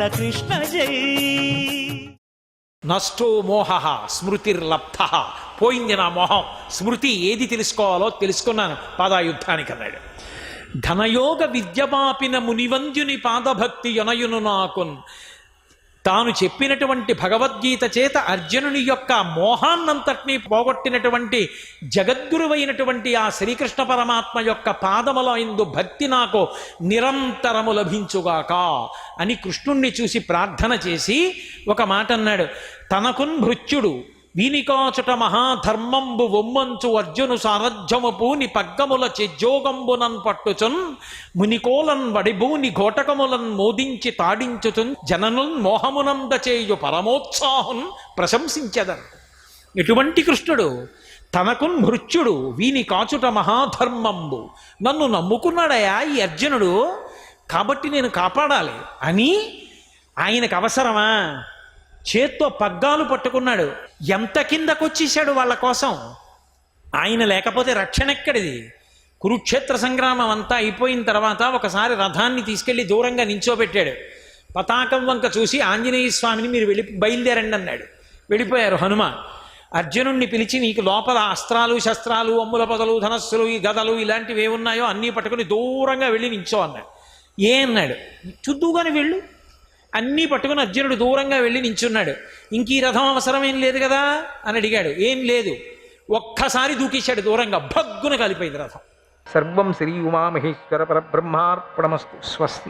కృష్ణ జై. నష్టో మోహ స్మృతిర్లబ్ధ. పోయింది నా మోహం, స్మృతి ఏది తెలుసుకోవాలో తెలుసుకున్నాను పాదాయుద్ధానికి అన్నాడు. ధనయోగ విద్యమాపిన మునివంద్యుని పాదభక్తి యొనయును నాకున్. తాను చెప్పినటువంటి భగవద్గీత చేత అర్జునుని యొక్క మోహాన్నంతటినీ పోగొట్టినటువంటి జగద్గురువైనటువంటి ఆ శ్రీకృష్ణ పరమాత్మ యొక్క పాదముల యందు భక్తి నాకు నిరంతరము లభించుగాక అని కృష్ణుణ్ణి చూసి ప్రార్థన చేసి ఒక మాట అన్నాడు. తనకున్ భృత్యుడు వీనికాచుట మహాధర్మంబు వొమ్మంచు అర్జును సారథ్యము పూని పగ్గముల చెజ్జోగంబునన్ పట్టుచున్ మునికోలన్ వడిభూని ఘోటకములన్ మోదించి తాడించుచున్ జననున్ మోహమునంద చేయు పరమోత్సాహున్ ప్రశంసించెదన్. ఎటువంటి కృష్ణుడు? తనకున్ భృత్యుడు వీని కాచుట మహాధర్మంబు. నన్ను నమ్ముకున్నాడయా ఈ అర్జునుడు, కాబట్టి నేను కాపాడాలి అని. ఆయనకు అవసరమా? చేత్తో పగ్గాలు పట్టుకున్నాడు. ఎంత కిందకొచ్చేసాడు వాళ్ళ కోసం. ఆయన లేకపోతే రక్షణ ఎక్కడిది? కురుక్షేత్ర సంగ్రామం అంతా అయిపోయిన తర్వాత ఒకసారి రథాన్ని తీసుకెళ్లి దూరంగా నించోబెట్టాడు. పతాకం వంక చూసి ఆంజనేయ స్వామిని మీరు బయలుదేరండి అన్నాడు. వెళ్ళిపోయారు హనుమ. అర్జునుణ్ణి పిలిచి నీకు లోపల అస్త్రాలు శస్త్రాలు అమ్ముల పొదలు ధనస్సులు ఈ గదలు ఇలాంటివి ఏమున్నాయో అన్నీ పట్టుకుని దూరంగా వెళ్ళి నించో అన్నాడు. ఏ అన్నాడు. చుద్దూగానే వెళ్ళు. అన్నీ పట్టుకుని అర్జునుడు దూరంగా వెళ్ళి నించున్నాడు. ఇంక ఈ రథం అవసరమేం లేదు కదా అని అడిగాడు. ఏం లేదు. ఒక్కసారి దూకేశాడు దూరంగా, భగ్గున కలిపోయింది రథం. సర్వం శ్రీ ఉమామహేశ్వర పరబ్రహ్మార్పణమస్తు. స్వస్తి.